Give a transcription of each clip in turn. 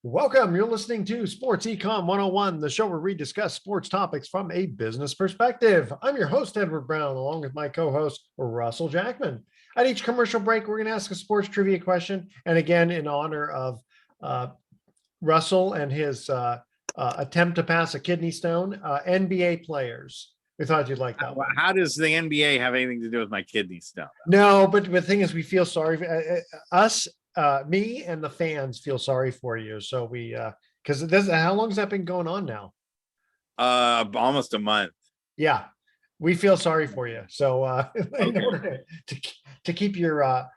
Welcome. You're listening to Sports Econ 101, the show where we discuss sports topics from a business perspective. I'm your host, Edward Brown, along with my co-host, Russell Jackman. At each commercial break, we're going to ask a sports trivia question. And again, in honor of Russell and his attempt to pass a kidney stone, NBA players. We thought you'd like that one. How does the NBA have anything to do with my kidney stone? No, but the thing is, we feel sorry for us. Me and the fans feel sorry for you. So we, because how long has that been going on now? Almost a month. Yeah, we feel sorry for you. So in order to keep your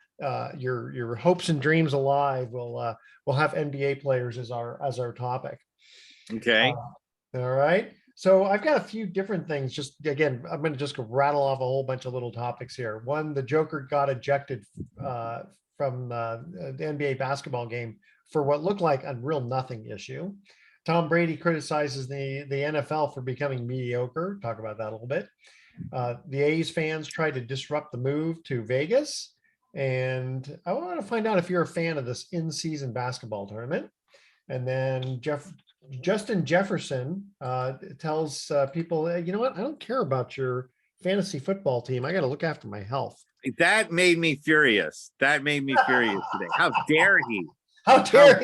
hopes and dreams alive, we'll have NBA players as our topic. Okay. All right. So I've got a few different things. Just again, I'm going to just rattle off a whole bunch of little topics here. One, the Joker got ejected from the NBA basketball game for what looked like a real nothing issue. Tom Brady criticizes the NFL for becoming mediocre. Talk about that a little bit. The A's fans tried to disrupt the move to Vegas. And I want to find out if you're a fan of this in-season basketball tournament. And then Justin Jefferson tells people, you know what? I don't care about your fantasy football team. I got to look after my health. That made me furious. That made me furious today. How dare he? How dare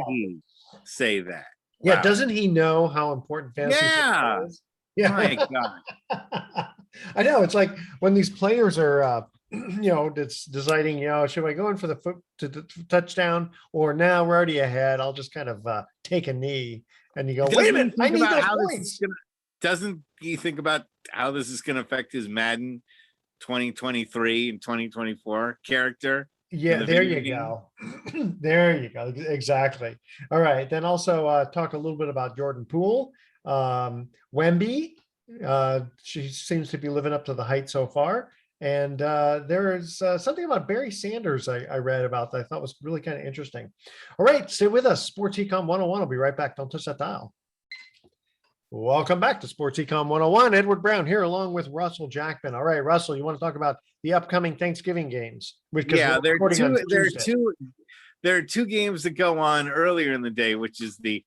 he say that? Yeah, wow. Doesn't he know how important fantasy football is? Yeah. My God. I know. It's like when these players are it's deciding, should I go in for the touchdown or now we're already ahead? I'll just kind of take a knee. And you go, wait a minute, I need those points. Doesn't he think about how this is going to affect his Madden 2023 and 2024 character? Yeah, there you go. There you go. Exactly. All right. Then also talk a little bit about Jordan Poole. Wemby, she seems to be living up to the hype so far. And there is something about Barry Sanders I read about that I thought was really kind of interesting. All right, stay with us. Sports Econ 101. I'll be right back. Don't touch that dial. Welcome back to Sports Econ 101. Edward Brown here along with Russell Jackman. All right, Russell, you want to talk about the upcoming Thanksgiving games? Yeah, there are two games that go on earlier in the day, which is the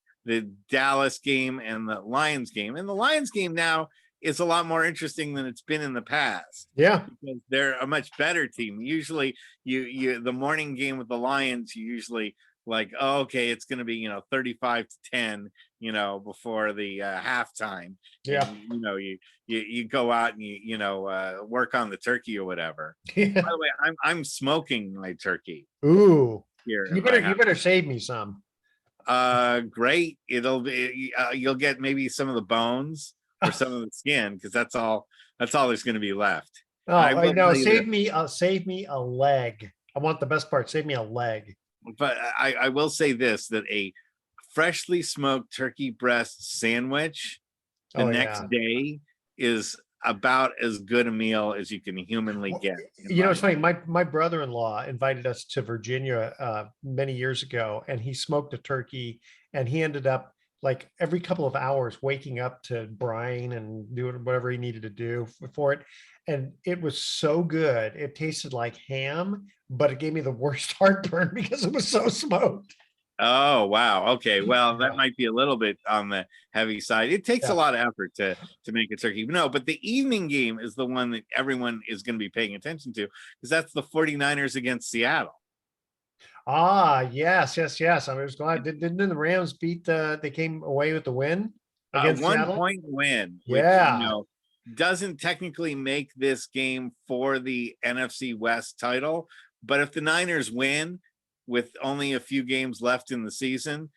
Dallas game and the Lions game. And the Lions game now is a lot more interesting than it's been in the past. Yeah, because they're a much better team. Usually, you the morning game with the Lions, you usually like, oh, okay, it's going to be 35-10, before the halftime. Yeah, and, you go out and you work on the turkey or whatever. Yeah. By the way, I'm smoking my turkey. Ooh, here you better save me some. Great. It'll be you'll get maybe some of the bones or some of the skin, because that's all there's going to be left. Oh, no, save me a leg. I want the best part. Save me a leg. But I will say this, that a freshly smoked turkey breast sandwich the next day is about as good a meal as you can humanly get. It's funny. My brother-in-law invited us to Virginia many years ago, and he smoked a turkey, and he ended up like every couple of hours waking up to brine and doing whatever he needed to do for it. And it was so good. It tasted like ham, but it gave me the worst heartburn because it was so smoked. Oh, wow. Okay. Well, that might be a little bit on the heavy side. It takes a lot of effort to make a turkey. No, but the evening game is the one that everyone is going to be paying attention to, because that's the 49ers against Seattle. Ah, yes. I was glad. Didn't the Rams beat they came away with the win against 1 Seattle? point win. Which, doesn't technically make this game for the NFC West title, but if the Niners win with only a few games left in the season,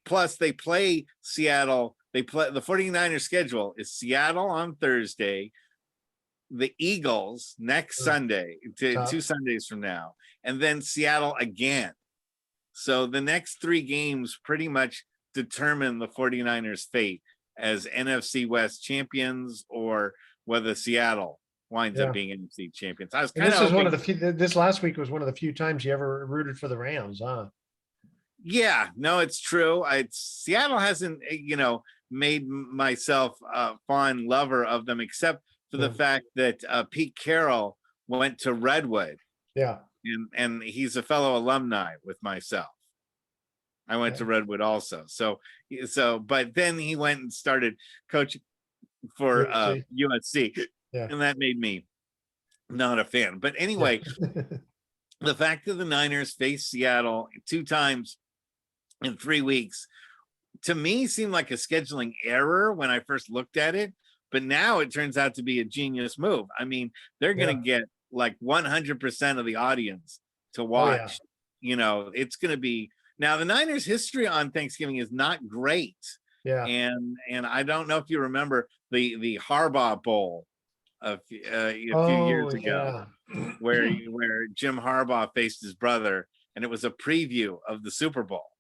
plus they play Seattle, the 49ers schedule is Seattle on Thursday, the Eagles next Sunday, 2 Sundays from now, and then Seattle again. So the next 3 games pretty much determine the 49ers' fate as NFC West champions, or whether Seattle winds up being NFC champions. I was kind of one of the few. This last week was one of the few times you ever rooted for the Rams, huh? Yeah, no, it's true. Seattle hasn't, made myself a fond lover of them, except for the fact that Pete Carroll went to Redwood. Yeah, and he's a fellow alumni with myself. I went to Redwood also. So, but then he went and started coaching for UFC. USC, Yeah. and that made me not a fan. But Yeah. anyway, the fact that the Niners faced Seattle 2 times in 3 weeks, to me, seemed like a scheduling error when I first looked at it. But now it turns out to be a genius move. I mean, they're going Yeah. to get like 100% of the audience to Oh, yeah. watch. You know, it's going to be now the Niners' history on Thanksgiving is not great. Yeah. And I don't know if you remember the Harbaugh Bowl a few Oh, years ago, yeah. where Jim Harbaugh faced his brother, and it was a preview of the Super Bowl,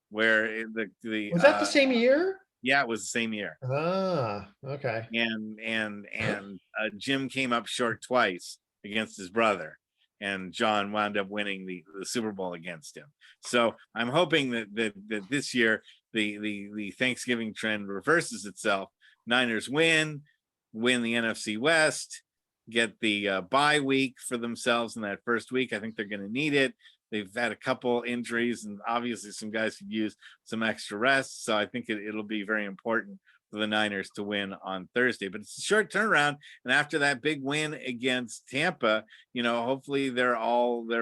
where the Was that the same year? yeah, it was the same year, Ah, okay. and Jim came up short twice against his brother, and John wound up winning the Super Bowl against him. So I'm hoping that this year the Thanksgiving trend reverses itself. Niners win the NFC West, get the bye week for themselves in that first week. I think they're going to need it. They've had a couple injuries, and obviously some guys could use some extra rest. So I think it'll be very important for the Niners to win on Thursday. But it's a short turnaround, and after that big win against Tampa, hopefully they're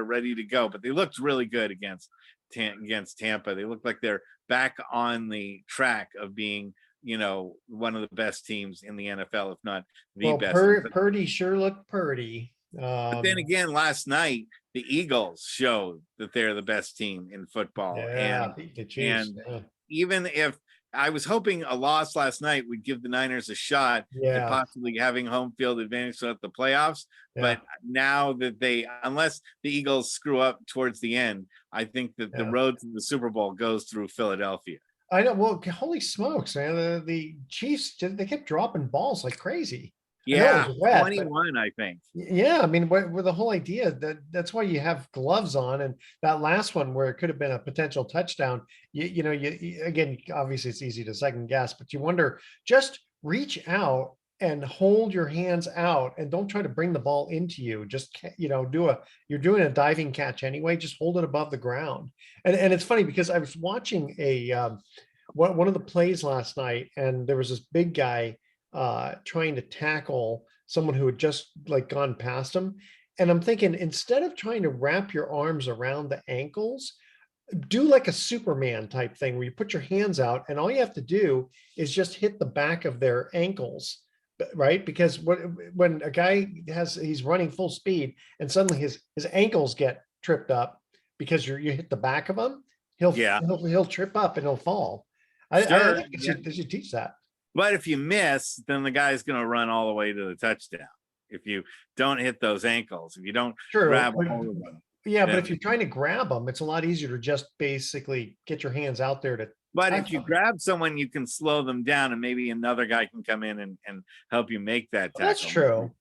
ready to go. But they looked really good against Tampa. They look like they're back on the track of being one of the best teams in the NFL, if not the best. Purdy sure looked purdy. But then again, last night the Eagles showed that they're the best team in football, yeah, beat the Chiefs. and Yeah. even if I was hoping a loss last night would give the Niners a shot at possibly having home field advantage throughout the playoffs. Yeah. But now that unless the Eagles screw up towards the end, I think that the road to the Super Bowl goes through Philadelphia. I know. Well, holy smokes, man! The Chiefs, they kept dropping balls like crazy. Yeah, 21, I think. Yeah, I mean, with the whole idea that's why you have gloves on, and that last one where it could have been a potential touchdown. You again, obviously it's easy to second guess, but you wonder, just reach out and hold your hands out, and don't try to bring the ball into you. Just you're doing a diving catch anyway. Just hold it above the ground. And it's funny because I was watching one of the plays last night, and there was this big guy trying to tackle someone who had just like gone past him. And I'm thinking, instead of trying to wrap your arms around the ankles, do like a Superman type thing where you put your hands out and all you have to do is just hit the back of their ankles, right? Because when a guy he's running full speed and suddenly his ankles get tripped up because you hit the back of him, he'll trip up and he'll fall. I think they should teach that. But if you miss, then the guy's going to run all the way to the touchdown. If you don't hit those ankles, if you don't grab a hold of them. Yeah, but if you're trying to grab them, it's a lot easier to just basically get your hands out there to. But if you grab someone, you can slow them down, and maybe another guy can come in and help you make that tackle. That's true.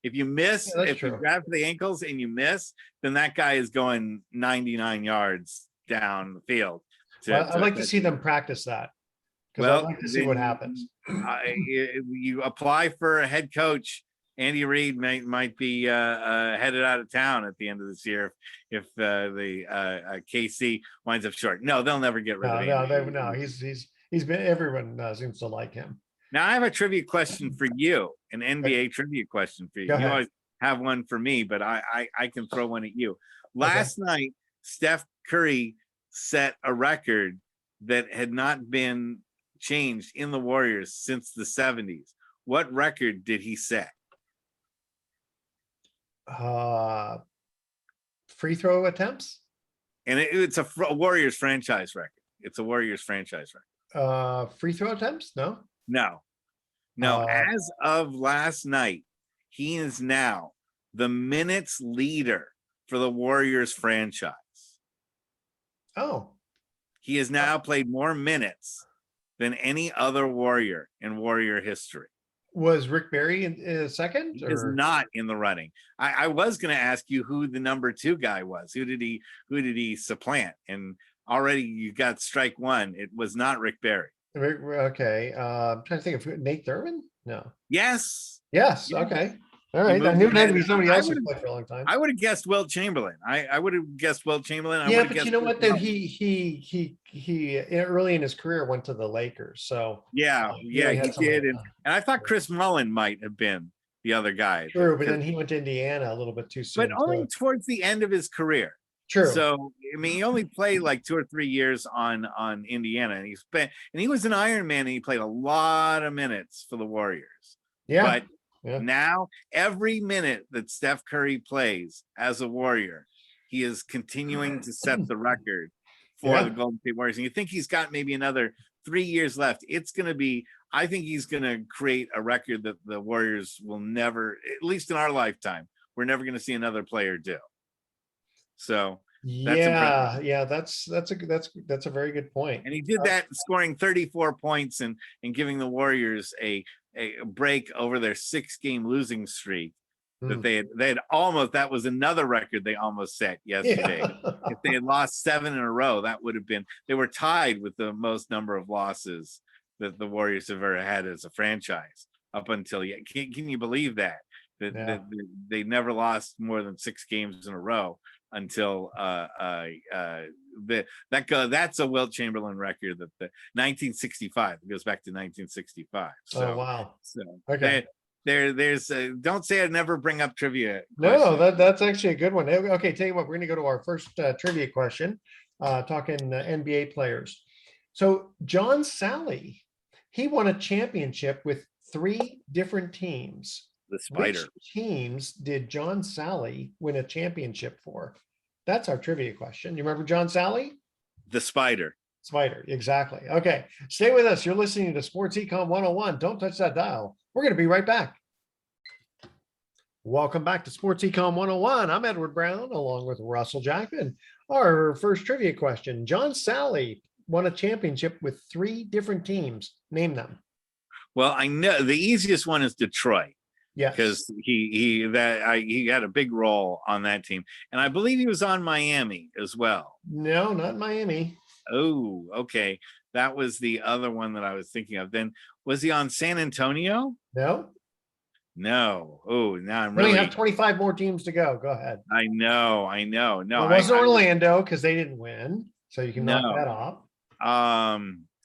If you miss, you grab the ankles and you miss, then that guy is going 99 yards down the field. I'd like to see them practice that. I'd like to see what happens. You apply for a head coach. Andy Reid might be headed out of town at the end of this year if the KC winds up short. No, they'll never get rid of him. No. He's been. Everyone seems to like him. Now I have a trivia question for you, an NBA trivia question for you. You always have one for me, but I can throw one at you. Last night, Steph Curry set a record that had not been changed in the Warriors since the 70s. What record did he set? Free throw attempts? And it's a Warriors franchise record. It's a Warriors franchise record. Free throw attempts? No. As of last night, he is now the minutes leader for the Warriors franchise. Oh. He has now played more minutes than any other Warrior in Warrior history. Was Rick Barry in second? He is not in the running. I was going to ask you who the number 2 guy was. Who did he supplant? And already you got strike one. It was not Rick Barry. Okay. I'm trying to think of Nate Thurman. No. Yes. Okay. All He right. I moved knew it had to ahead. be somebody I else who would have played for a long time. I would have guessed Wilt Chamberlain. I would have guessed Wilt Chamberlain. I Yeah, would have but you guessed know Chris what? Then Mullin. he early in his career went to the Lakers, so he Yeah, only he had so much did. And time. I thought Chris Mullin might have been the other guy that True, but because then he went to Indiana a little bit too but soon only too. towards the end of his career. True. So I mean, he only played like 2 or 3 years on Indiana, and he was an Iron Man, and he played a lot of minutes for the Warriors. Yeah. But Yeah. now every minute that Steph Curry plays as a Warrior, he is continuing to set the record for Yeah. the Golden State Warriors. And you think he's got maybe another 3 years left. It's going to be, I think he's going to create a record that the Warriors will never, at least in our lifetime, we're never going to see another player do. So that's impressive. Yeah, that's a very good point. And he did that scoring 34 points and giving the Warriors a break over their 6-game losing streak that they had almost, that was another record they almost set yesterday. Yeah. If they had lost 7 in a row, that would have been, they were tied with the most number of losses that the Warriors have ever had as a franchise up until yet. Can you believe that? That they never lost more than 6 games in a row until that's a Wilt Chamberlain record that the 1965, it goes back to 1965. So, Oh wow. So Okay. there's don't say I'd never bring up trivia. No, that's actually a good one. Okay, tell you what, we're gonna go to our first trivia question, talking NBA players. So John Sally, he won a championship with 3 different teams. The Spider. Which teams did John Sally win a championship for? That's our trivia question. You remember John Sally? The Spider. Spider, exactly. Okay, stay with us. You're listening to Sports Econ 101. Don't touch that dial. We're going to be right back. Welcome back to Sports Econ 101. I'm Edward Brown along with Russell Jackman. Our first trivia question. John Sally won a championship with 3 different teams. Name them. Well, I know the easiest one is Detroit. Yes. Because he had a big role on that team. And I believe he was on Miami as well. No, not Miami. Oh, okay. That was the other one that I was thinking of. Then was he on San Antonio? No. No. Oh, now I'm really. We have 25 more teams to go. Go ahead. I know. No, it wasn't Orlando because they didn't win. So you can knock that off.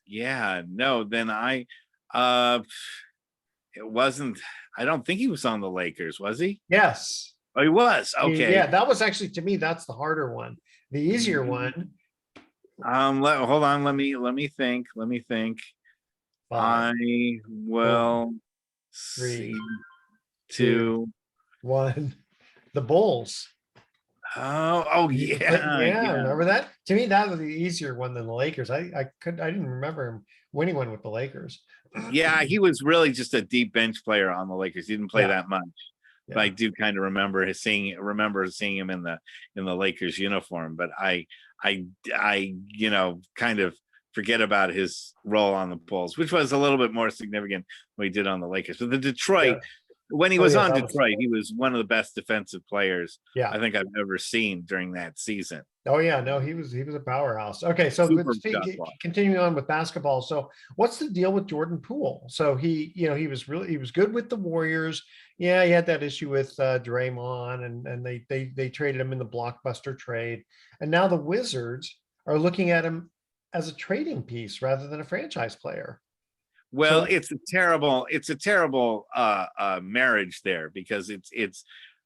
Yeah, no, then it wasn't, I don't think he was on the Lakers, was he? Yes. Oh, he was. Okay. Yeah, that was actually, to me, that's the harder one. The easier one. Hold on. Let me think. 5, I will 3, 2, 1. The Bulls. Oh yeah. Remember that? To me, that was the easier one than the Lakers. I didn't remember him winning one with the Lakers. Yeah, he was really just a deep bench player on the Lakers. He didn't play that much. Yeah. But I do kind of remember seeing him in the Lakers uniform. But I kind of forget about his role on the Bulls, which was a little bit more significant when he did on the Lakers. But the Detroit, when he was on Detroit, he was one of the best defensive players I think I've ever seen during that season. Oh yeah, no, he was a powerhouse. Okay, so continuing on with basketball. So what's the deal with Jordan Poole? So he was good with the Warriors. Yeah, he had that issue with Draymond, and they traded him in the blockbuster trade. And now the Wizards are looking at him as a trading piece rather than a franchise player. Well, it's a terrible marriage there, because it's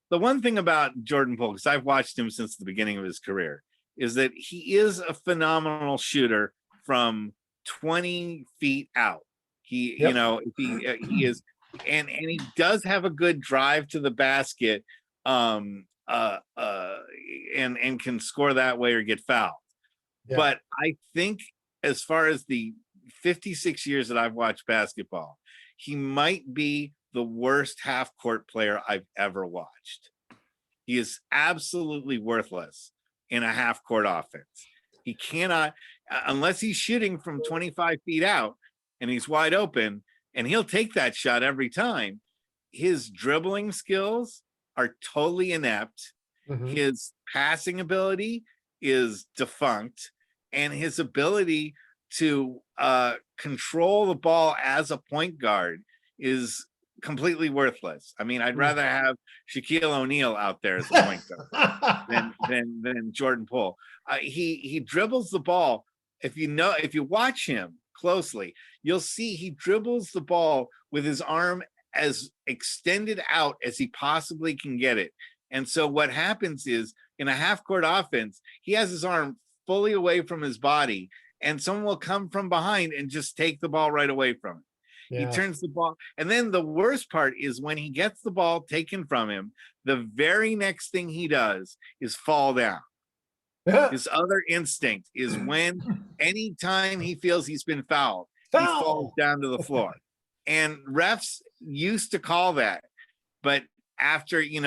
the one thing about Jordan Poole, because I've watched him since the beginning of his career, is that he is a phenomenal shooter from 20 feet out. He is, and he does have a good drive to the basket, and can score that way or get fouled. Yeah. But I think as far as the 56 years that I've watched basketball, he might be the worst half-court player I've ever watched. He is absolutely worthless in a half-court offense. He cannot, unless he's shooting from 25 feet out and he's wide open, and he'll take that shot every time. His dribbling skills are totally inept. Mm-hmm. His passing ability is defunct, and his ability to control the ball as a point guard is completely worthless. I mean, I'd Mm. rather have Shaquille O'Neal out there as a point guard than Jordan Poole. He dribbles the ball. If you watch him closely, you'll see he dribbles the ball with his arm as extended out as he possibly can get it. And so what happens is, in a half-court offense, he has his arm fully away from his body, and someone will come from behind and just take the ball right away from him. He turns the ball. And then the worst part is when he gets the ball taken from him, the very next thing he does is fall down. His other instinct is when anytime he feels he's been fouled, he falls down to the floor. And refs used to call that. But after he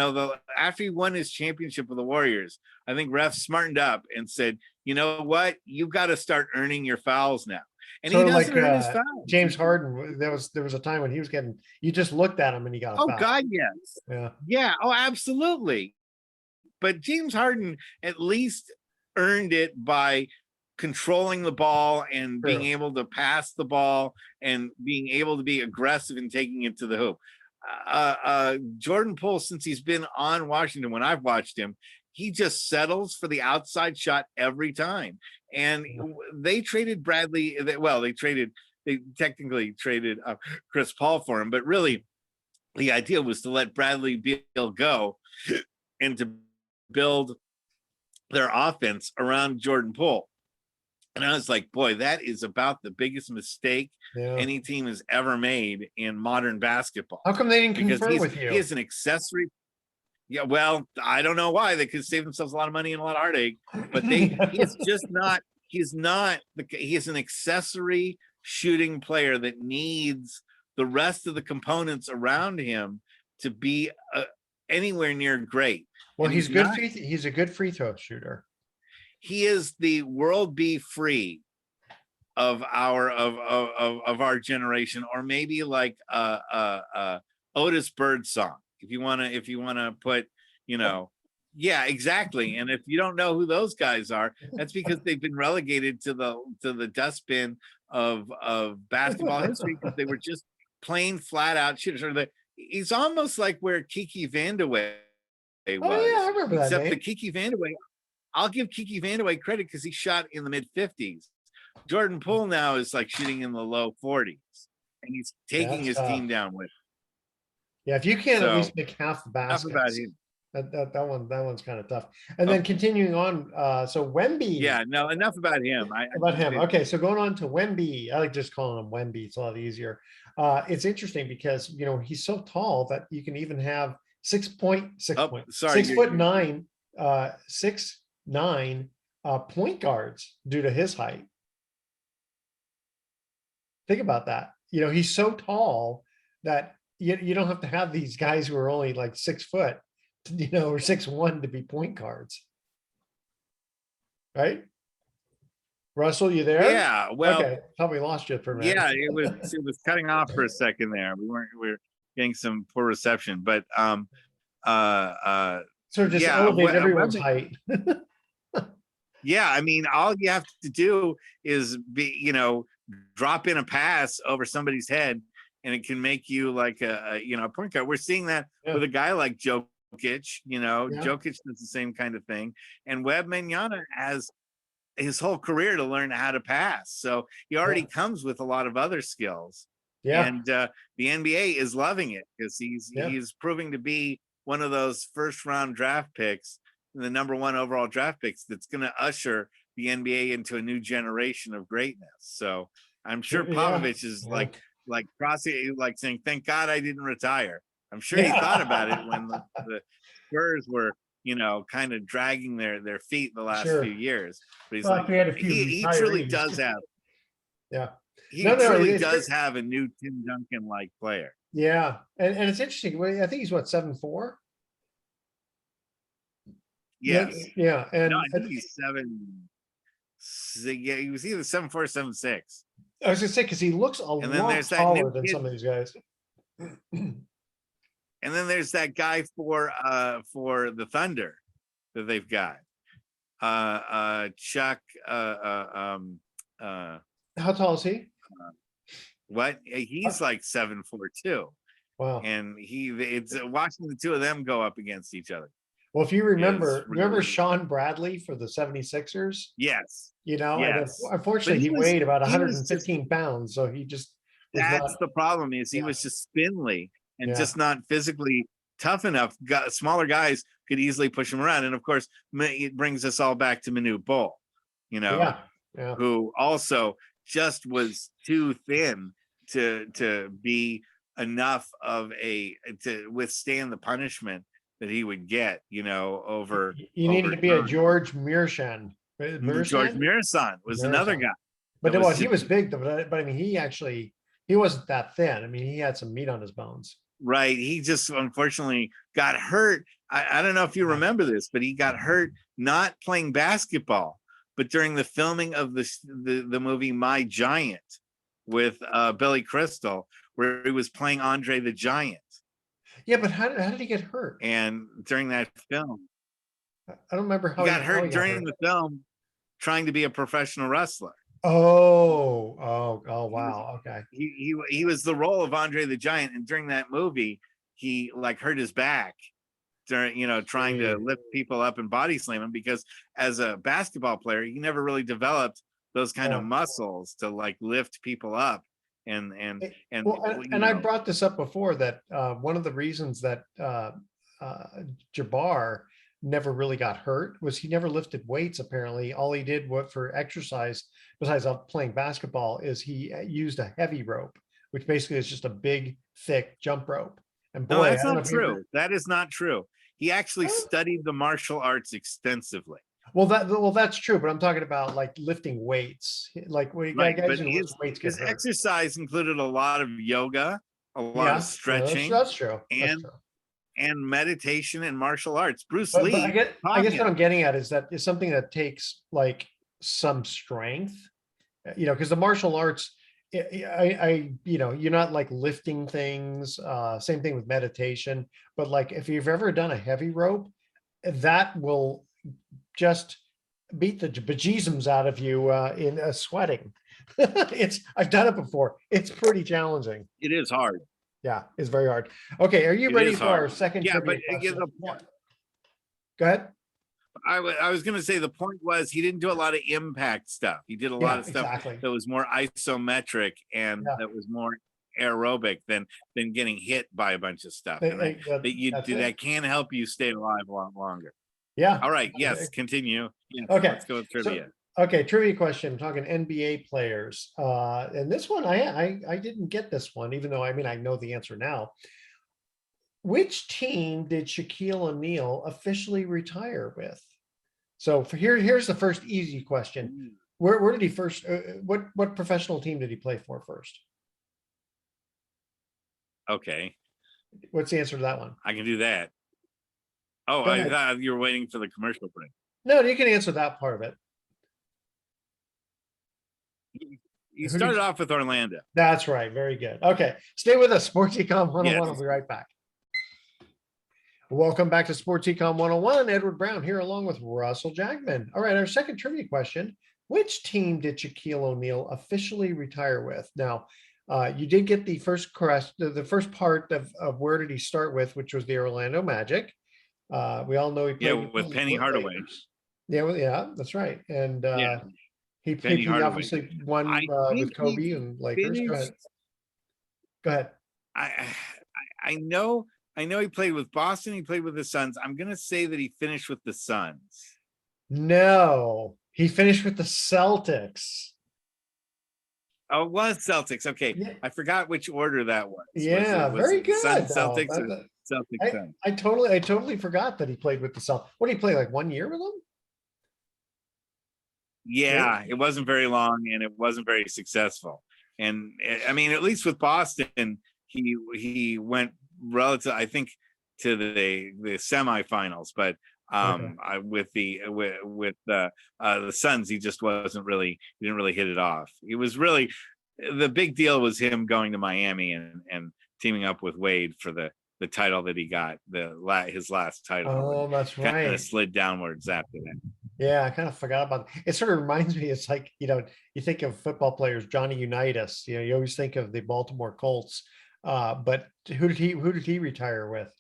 won his championship with the Warriors, I think refs smartened up and said, you know what? You've got to start earning your fouls now. And So he doesn't earn his fouls. James Harden, there was a time when he was getting, you just looked at him and he got a foul. Oh God, yes. Yeah. Oh, absolutely. But James Harden at least earned it by controlling the ball and being able to pass the ball and being able to be aggressive and taking it to the hoop. Jordan Poole, since he's been on Washington, when I've watched him, he just settles for the outside shot every time. And they traded Bradley. They technically traded Chris Paul for him, but really the idea was to let Bradley Beal go and to build their offense around Jordan Poole. And I was like, boy, that is about the biggest mistake any team has ever made in modern basketball. How come they didn't confer with you? He is an accessory. Yeah, well, I don't know why. They could save themselves a lot of money and a lot of heartache, but he's an accessory shooting player that needs the rest of the components around him to be anywhere near great. Well, he's good. He's a good free throw shooter. He is the World B. Free of our generation, or maybe like Otis Birdsong. If you want to put, yeah, exactly. And if you don't know who those guys are, that's because they've been relegated to the dustbin of basketball history because they were just plain flat out shooters. He's almost like where Kiki Vandeweghe was. Oh yeah, I remember that. Except the Kiki Vandeweghe, I'll give Kiki Vandeweghe credit because he shot in the mid-50s. Jordan Poole now is like shooting in the low 40s, and he's taking his team down with him. Yeah, if you can't at least make half the baskets, that one's kind of tough. And then continuing on, so Wemby. Yeah, no, enough about him. Okay, so going on to Wemby, I like just calling him Wemby. It's a lot easier. It's interesting because he's so tall that you can even have 6'9" point guards due to his height. Think about that. He's so tall that you don't have to have these guys who are only like 6 foot, or 6'1" to be point guards. Right? Russell, you there? Yeah. Well, okay. Probably lost you for a minute. Yeah, it was cutting off for a second there. We were getting some poor reception, but so just elevate everyone's height. Yeah, I mean, all you have to do is drop in a pass over somebody's head, and it can make you like a point guard. We're seeing that with a guy like Jokic. Jokic does the same kind of thing, and Wembanyama has his whole career to learn how to pass. So he already comes with a lot of other skills. Yeah, and the NBA is loving it because he's proving to be one of those first-round draft picks, the number 1 overall draft picks that's going to usher the NBA into a new generation of greatness. So I'm sure Popovich is like crossing, like saying, "Thank God I didn't retire." I'm sure he thought about it when the Spurs were, kind of dragging their feet the last few years. But he's he truly does have. Yeah. He truly does have a new Tim Duncan-like player. Yeah, and it's interesting. I think he's 7'4". Yes. Yeah, and no, I think he's 7. Yeah, he was either 7'4" or 7'6". I was gonna say because he looks a lot taller than some of these guys. And then there's that guy for the Thunder that they've got. Chuck. How tall is he? What? He's like 7'4" too. Wow. and it's watching the two of them go up against each other Well, if you is remember really, Sean Bradley for the 76ers, yes, and yes. But unfortunately he weighed about he was just 115 pounds, so he just was not. that's the problem is he Yeah, was just spindly and yeah, just not physically tough enough. Smaller guys could easily push him around, and of course, it brings us all back to Manute Bol, yeah, yeah. who also just was too thin to be enough of a to withstand the punishment that he would get, You needed over to be a time. George Mearsham. George Mearsham? Mirasan was another Mearsham. guy that But was what he was big, but I mean, he wasn't that thin. I mean, he had some meat on his bones. right. He just unfortunately got hurt. I don't know if you remember this, but he got hurt not playing basketball, but during the filming of the movie My Giant with Billy Crystal, where he was playing Andre the Giant. Yeah, but how did he get hurt? And during that film, I don't remember he got how he hurt got during hurt. the film trying to be a professional wrestler. Oh, He was wow. Okay. he was the role of Andre the Giant, and during that movie, he like hurt his back during trying to Gee. lift people up and body slam him, because as a basketball player, he never really developed those kind of Yeah. muscles to like lift people up and Well, and I brought this up before that one of the reasons that uh, Jabbar never really got hurt was he never lifted weights. Apparently, all he did what for exercise, besides playing basketball, is he used a heavy rope, which basically is just a big, thick jump rope. And no, boy, I that's don't know not if you true. ever. That is not true. He actually studied the martial arts extensively. Well, that's true, but I'm talking about like lifting weights. Like Right, guys but who lift weights get his hurt. exercise included a lot of yoga, a lot of Yeah, stretching, that's true. That's and true. meditation and martial arts. Bruce But Lee I taught guess what him. I'm getting at is that it's something that takes like some strength, because the martial arts, you're not like lifting things. Same thing with meditation. But like if you've ever done a heavy rope, that will just beat the bejesus out of you in sweating. I've done it before. It's pretty challenging. It is hard. Yeah, it's very hard. Okay, are you It ready is for our hard. second Yeah, but trivia question? the Yeah. point Go ahead. I was going to say the point was he didn't do a lot of impact stuff. He did a lot Yeah, of stuff exactly. that was more isometric and Yeah, that was more aerobic than getting hit by a bunch of stuff. And that's it. that can help you stay alive a lot longer. Yeah. All right. Yes. Continue. Yes, Okay. let's go with So, trivia. okay, trivia question. I'm talking NBA players. And this one, I didn't get this one, even though I mean I know the answer now. Which team did Shaquille O'Neal officially retire with? So here's the first easy question. Where did he first? What professional team did he play for first? Okay. What's the answer to that one? I can do that. Oh, Go I ahead. thought you were waiting for the commercial break. No, you can answer that part of it. You started off with Orlando. That's right. Very good. Okay. Stay with us. Sports Econ 101. Yes. I'll be right back. Welcome back to Sports Econ 101. Edward Brown here along with Russell Jackman. All right. Our second trivia question. Which team did Shaquille O'Neal officially retire with? Now, you did get the first part of where did he start with, which was the Orlando Magic. We all know he played with Penny Hardaway. Yeah, that's right. And he obviously won with Kobe and Lakers. Go ahead. Go ahead. I know he played with Boston. He played with the Suns. I'm going to say that he finished with the Suns. No, he finished with the Celtics. Oh, it was Celtics. Okay. Yeah. I forgot which order that was. Yeah, very good. Suns, Celtics, Celtics, Suns. I totally forgot that he played with the Celtics. What did he play, like 1 year with them? Yeah, it wasn't very long and it wasn't very successful. And I mean, at least with Boston, he went relative, I think, to the semifinals, but with the Suns, he just wasn't really, he didn't really hit it off. It was really, the big deal was him going to Miami and teaming up with Wade for the title that he got, his last title. Oh, that's right. Kind of slid downwards after that. Yeah, I kind of forgot about it. It sort of reminds me, it's like, you think of football players, Johnny Unitas, you always think of the Baltimore Colts. But who did he retire with?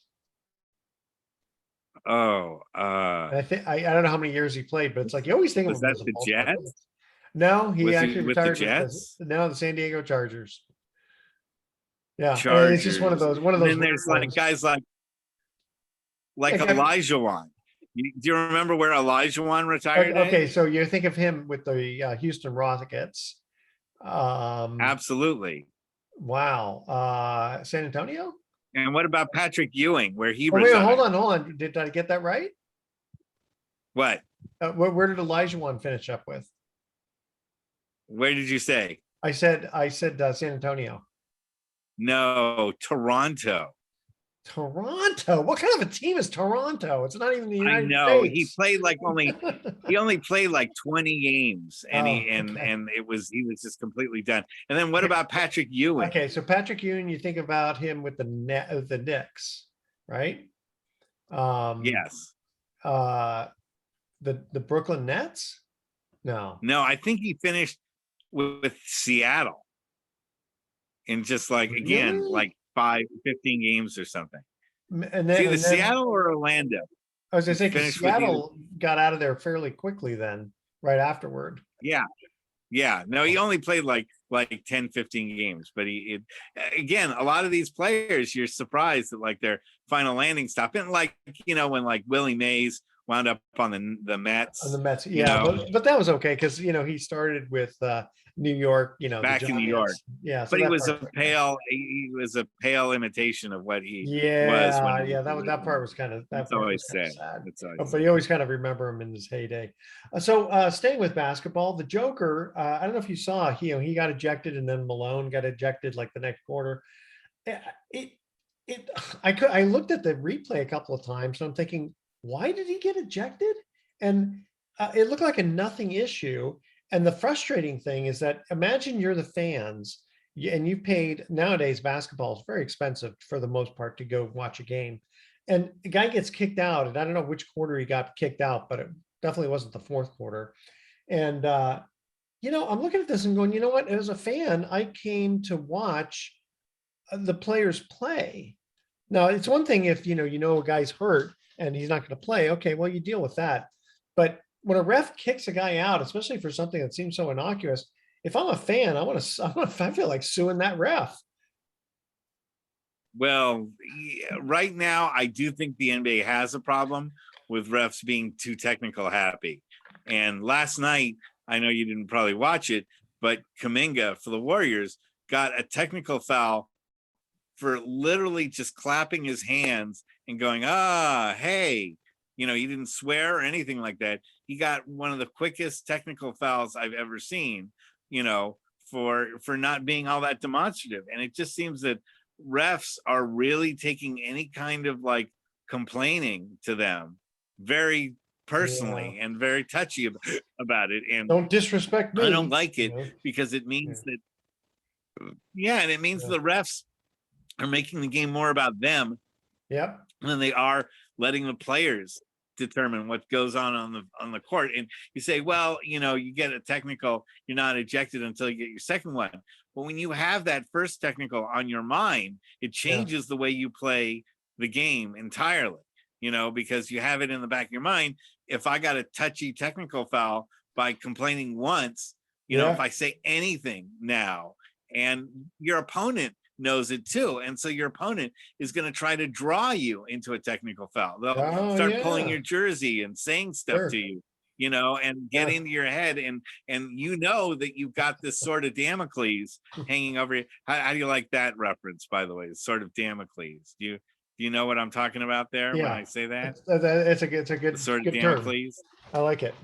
Oh, And I don't know how many years he played, but it's like you always think of was him that as a the Baltimore Ravens. Jets? No, he Was he actually with the retired with Jets? the San Diego Chargers. Yeah, and it's just Chargers. one of And those then weird there's like ones. guys Yeah, like Elijah Wan. Do you remember where Elijah Wan retired at? okay, so you think of him with the Houston Rockets. Absolutely. Wow. San Antonio? And what about Patrick Ewing, where he Oh, wait, hold resigned? on, hold on. Did I get that right? What? Where did Elijah one finish up with? Where did you say? I said San Antonio. No, Toronto. Toronto. What kind of a team is Toronto? It's not even the I United know he States. played like he only played like 20 games, and Oh, okay. he was just completely done. And then what about Patrick Ewing? Okay, so Patrick Ewing, you think about him with the Knicks, right? Yes. Uh, the Brooklyn Nets? No. No, I think he finished with Seattle in just like again Really? like 15 games or something. And It's then either and then Seattle or Orlando. I was gonna He say because finished with either. Seattle got out of there fairly quickly then, right afterward. Yeah. Yeah. No, he only played like 10, 15 games, but again, a lot of these players, you're surprised at like their final landing stop. And like, when like Willie Mays wound up on the On the Mets, Mets, yeah, but that was okay because he started with New York, the back in New York. Giants. Yeah, so But he that was part's okay. he was a pale imitation of what he was when Yeah, he yeah, was that part originally. was kind of That's always sad. sad. That's always But you sad. always kind of remember him in his heyday. So staying with basketball, the Joker. I don't know if you saw, he got ejected, and then Malone got ejected like the next quarter. Yeah, it I looked at the replay a couple of times, and I'm thinking, why did he get ejected? And it looked like a nothing issue. And the frustrating thing is that imagine you're the fans, and you paid. Nowadays basketball is very expensive for the most part to go watch a game, and the guy gets kicked out, and I don't know which quarter he got kicked out, but it definitely wasn't the fourth quarter. And I'm looking at this and going, you know what? As a fan, I came to watch the players play. Now, it's one thing if a guy's hurt and he's not going to play. Okay, well, you deal with that. But when a ref kicks a guy out, especially for something that seems so innocuous, if I'm a fan, I feel like suing that ref. Well, right now, I do think the NBA has a problem with refs being too technical happy. And last night, I know you didn't probably watch it, but Kuminga for the Warriors got a technical foul for literally just clapping his hands and going, hey, he didn't swear or anything like that. He got one of the quickest technical fouls I've ever seen, for not being all that demonstrative. And it just seems that refs are really taking any kind of like complaining to them very personally and very touchy about it. And Don't disrespect me. I don't like it because it means that, and it means the refs are making the game more about them than they are letting the players determine what goes on the court. And you say, well, you get a technical, you're not ejected until you get your second one. But when you have that first technical on your mind, it changes the way you play the game entirely, because you have it in the back of your mind. If I got a touchy technical foul by complaining once, if I say anything now, and your opponent knows it too, and so your opponent is going to try to draw you into a technical foul. They'll start pulling your jersey and saying stuff to you, and get into your head, and that you've got this sword of Damocles hanging over you. How do you like that reference, by the way? The sword of Damocles. Do you know what I'm talking about there when I say that? It's a good the sword of term. Damocles. I like it.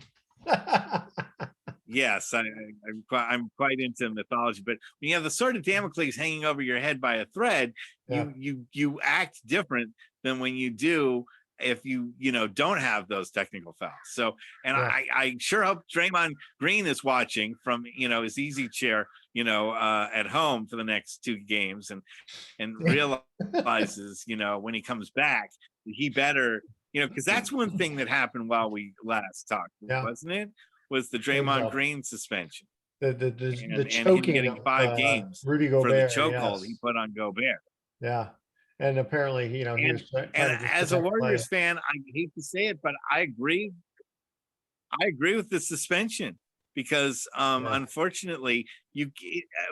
Yes, I'm quite into mythology, but when you have the sword of Damocles hanging over your head by a thread, you act different than when you do if you don't have those technical fouls. So, and I sure hope Draymond Green is watching from his easy chair at home for the next 2 games and realizes when he comes back he better because that's one thing that happened while we last talked, wasn't it? Was the Draymond Green suspension. The and choking him getting 5 games Rudy for the Gobert, chokehold he put on Gobert. Yeah. And apparently, he And was trying and to just as a protect play. Warriors fan, I hate to say it, but I agree with the suspension because Yeah. unfortunately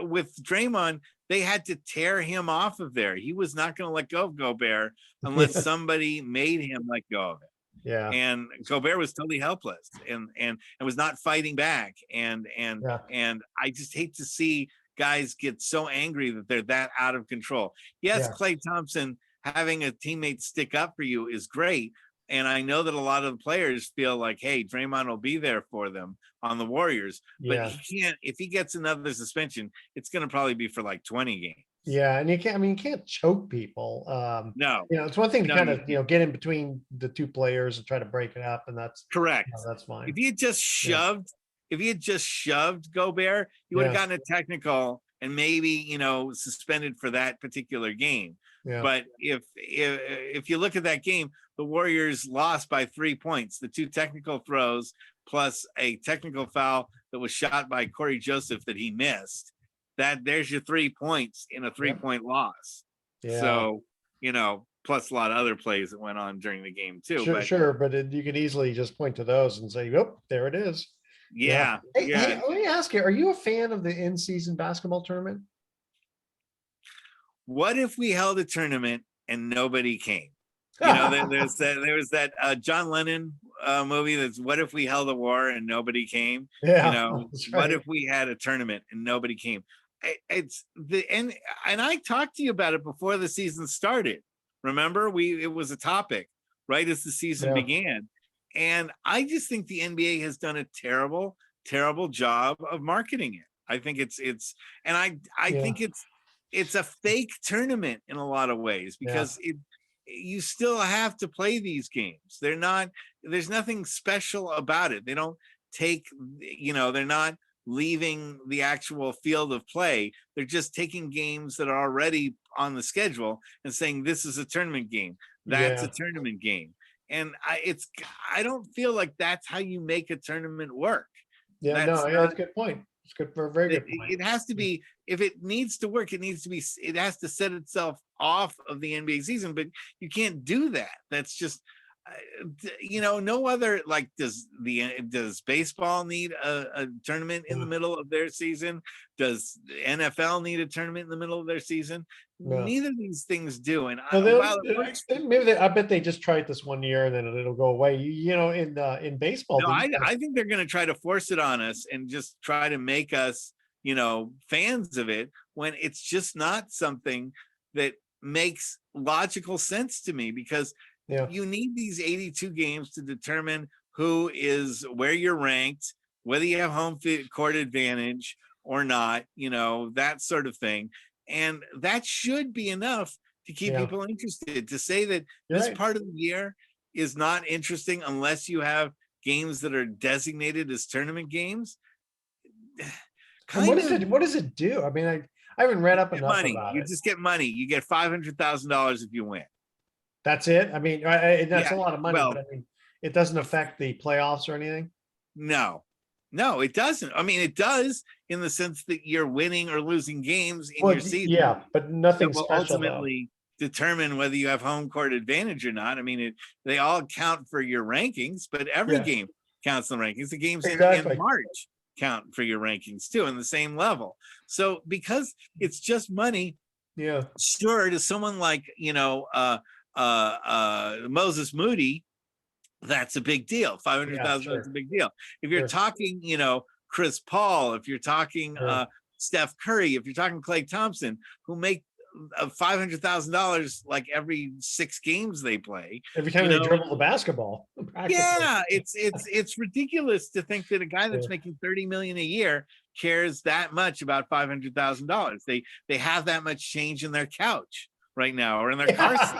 with Draymond, they had to tear him off of there. He was not going to let go of Gobert unless somebody made him let go of it. Yeah. And Gobert was totally helpless and was not fighting back. Yeah. And I just hate to see guys get so angry that they're that out of control. Yes, Yeah. Klay Thompson having a teammate stick up for you is great. And I know that a lot of the players feel like, hey, Draymond will be there for them on the Warriors, but Yeah. he can't. If he gets another suspension, it's going to probably be for like 20 games. Yeah. And you can't choke people. No, It's one thing to no, kind you of, get in between the two players and try to break it up. And correct. that's If fine. he had just Yeah. shoved, if he had just shoved Gobert, he would have Yeah. gotten a technical and maybe suspended for that particular game. Yeah. But if you look at that game, the Warriors lost by 3 points. The two technical throws plus a technical foul that was shot by Corey Joseph that he missed. There's your 3 points in a Yep. 3-point loss. Yeah. So, plus a lot of other plays that went on during the game too. Sure. But Sure. But you could easily just point to those and say, "Yep, there it is." Yeah. yeah, Hey, yeah. let me ask you: Are you a fan of the in-season basketball tournament? What if we held a tournament and nobody came? There was that John Lennon movie that's what if we held a war and nobody came? Yeah, that's What right. if we had a tournament and nobody came? It's the and I talked to you about it before the season started. Remember, it was a topic right as the season Yeah. began, and I just think the NBA has done a terrible, terrible job of marketing it. I think and I Yeah. think it's a fake tournament in a lot of ways Yeah. because you still have to play these games. There's nothing special about it. They don't take, they're not leaving the actual field of play. They're just taking games that are already on the schedule and saying, this is a tournament game. That's a Yeah. tournament game. And I don't feel like that's how you make a tournament work. Yeah. That's No, yeah, not that's a good point. It's good for a very good point. it has to be if it needs to work it has to set itself off of the NBA season, but you can't do that. That's just no other, like, does baseball need a tournament in the Yeah. middle of their season? Does the NFL need a tournament in the middle of their season? No. Neither of these things do. And No, while it works, maybe I bet they just try it this one year and then it'll go away. In baseball, no, they used I think they're going to try to force it on us and just try to make us, fans of it when it's just not something that makes logical sense to me because yeah. you need these 82 games to determine where you're ranked, whether you have home court advantage or not, that sort of thing. And that should be enough to keep Yeah. people interested. To say that You're this right. part of the year is not interesting unless you have games that are designated as tournament games, And what kind does of it do? I mean, I haven't read up get enough money. about You it. just get money. You get $500,000 if you win. That's it. I mean, that's Yeah. a lot of money, but Well, I mean, it doesn't affect the playoffs or anything. no, no, it doesn't. I mean, it does in the sense that you're winning or losing games in Well, your season yeah, but that nothing will special though. ultimately determine whether you have home court advantage or not. I mean, they all count for your rankings, but every Yeah, game counts in the rankings. The games in exactly. March count for your rankings too, in the same level. So because it's just money, Yeah, sure, to someone like Moses Moody, that's a big deal. Five hundred yeah, thousand is a sure, big deal. If you're sure, talking, Chris Paul, if you're talking sure. Steph Curry, if you're talking Klay Thompson, who make $500,000 like every 6 games they play, Every time you they know, dribble the basketball, practically. yeah, it's ridiculous to think that a guy Yeah. that's making 30 million a year cares that much about $500,000. They have that much change in their couch right now or in their car seat,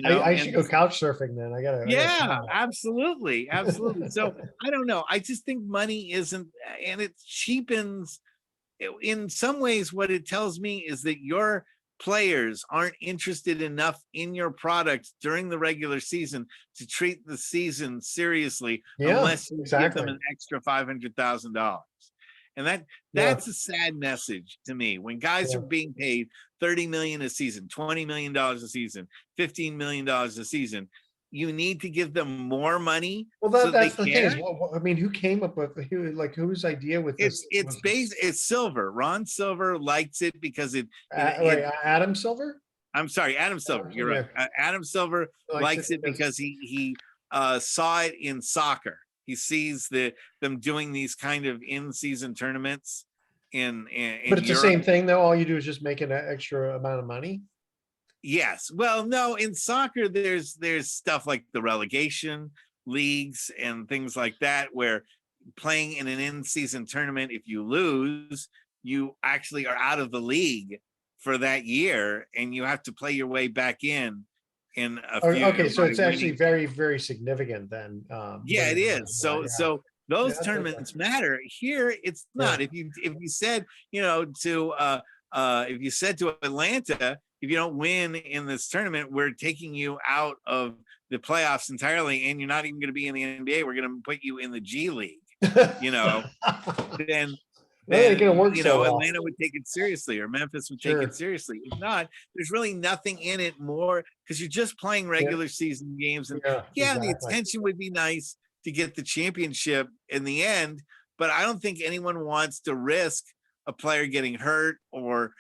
I should and go couch surfing then. I gotta try yeah, absolutely, absolutely. So that. I don't know. I just think money isn't, and it cheapens. In some ways, what it tells me is that your players aren't interested enough in your product during the regular season to treat the season seriously Yeah, unless you give them exactly. an extra $500,000. And Yeah. that's a sad message to me when guys Yeah. are being paid 30 million a season, $20 million a season, $15 million a season. You need to give them more money Well, so they that's the thing care. is, I mean, who came up with whose idea with this It's based, it's Silver. Ron Silver likes it because Right, Adam Silver? I'm sorry, Adam Silver. You're right. Adam Silver Likes likes it because he saw it in soccer. He sees them doing these kind of in-season tournaments in But it's the Europe. same thing though. All you do is just make an extra amount of money. Yes. Well, no, in soccer, there's stuff like the relegation leagues and things like that, where playing in an in-season tournament, if you lose, you actually are out of the league for that year, and you have to play your way back in a few. Okay, so it's actually winning. very, very significant then. Yeah, it is. So those Yeah, tournaments matter. Here, it's not. Yeah. If you said, if you said to Atlanta, if you don't win in this tournament, we're taking you out of the playoffs entirely, and you're not even going to be in the NBA. We're going to put you in the G League. Then Well, gonna work so well. Atlanta would take it seriously, or Memphis would Sure. take it seriously. If not, there's really nothing in it more, because you're just playing regular season games. And the exactly. attention would be nice to get the championship in the end, but I don't think anyone wants to risk a player getting hurt or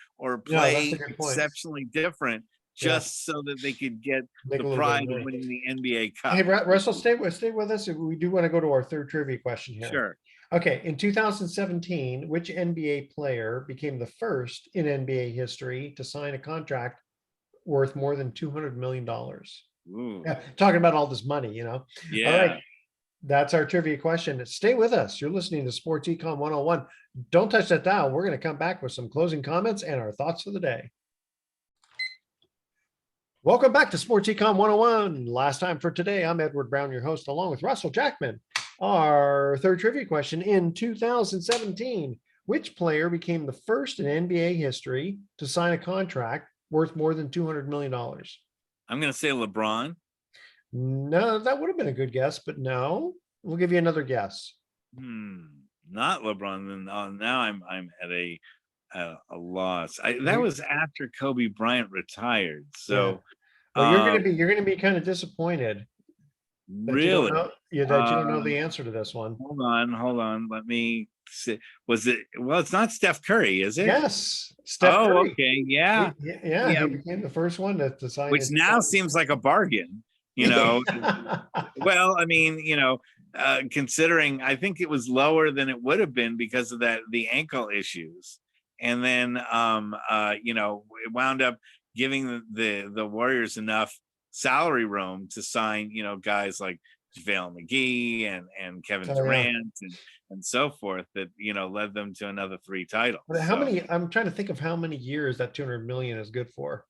play exceptionally different just so that they could get the pride of winning the NBA Cup. Hey, Russell, stay with us. We do want to go to our third trivia question here. Sure. Okay, in 2017, which NBA player became the first in NBA history to sign a contract worth more than $200 million? Yeah, talking about all this money, Yeah. All right, that's our trivia question. Stay with us. You're listening to Sports Econ 101. Don't touch that dial. We're going to come back with some closing comments and our thoughts for the day. Welcome back to Sports Econ 101. Last time for today, I'm Edward Brown, your host, along with Russell Jackman. Our third trivia question: in 2017, which player became the first in NBA history to sign a contract worth more than $200 million? I'm going to say LeBron. No, that would have been a good guess, but no. We'll give you another guess. Not LeBron. Then now I'm at a loss. That was after Kobe Bryant retired. So well, you're gonna be kind of disappointed. Really? That you don't know the answer to this one. Hold on. Let me see. Was it? Well, it's not Steph Curry, is it? Yes. Steph Curry. Okay. Yeah. He became the first one to sign. Which now seems like a bargain, Well, I mean, considering I think it was lower than it would have been because of the ankle issues. And then, it wound up giving the Warriors enough salary room to sign, guys like JaVale McGee and Kevin Durant and so forth that, led them to another 3 titles. But I'm trying to think of how many years that 200 million is good for.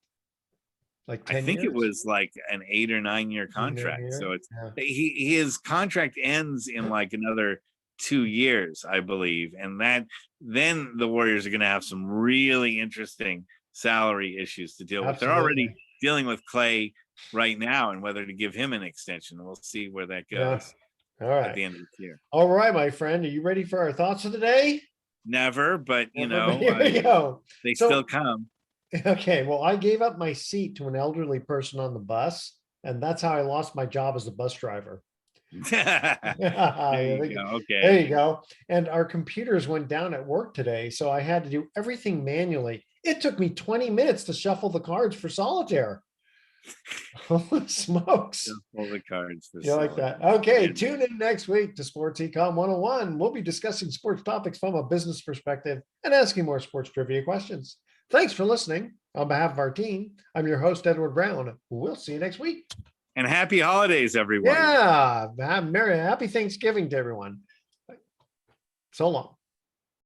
Like 10 I think years? it was like an 8 or 9 year contract. So it's his contract ends in like another 2 years, I believe. And then the Warriors are going to have some really interesting salary issues to deal with. They're already dealing with Clay right now and whether to give him an extension. We'll see where that goes. All right. At the end of the year. All right, my friend. Are you ready for our thoughts of the day? Never, but here we go. They still come. Okay, well, I gave up my seat to an elderly person on the bus, and that's how I lost my job as a bus driver. There you go. Okay. There you go. And our computers went down at work today, so I had to do everything manually. It took me 20 minutes to shuffle the cards for solitaire. Holy smokes. All the cards. You like that? Okay, tune in next week to Sports Econ 101. We'll be discussing sports topics from a business perspective and asking more sports trivia questions. Thanks for listening. On behalf of our team, I'm your host, Edward Brown. We'll see you next week. And happy holidays, everyone. Yeah. Happy Thanksgiving to everyone. So long.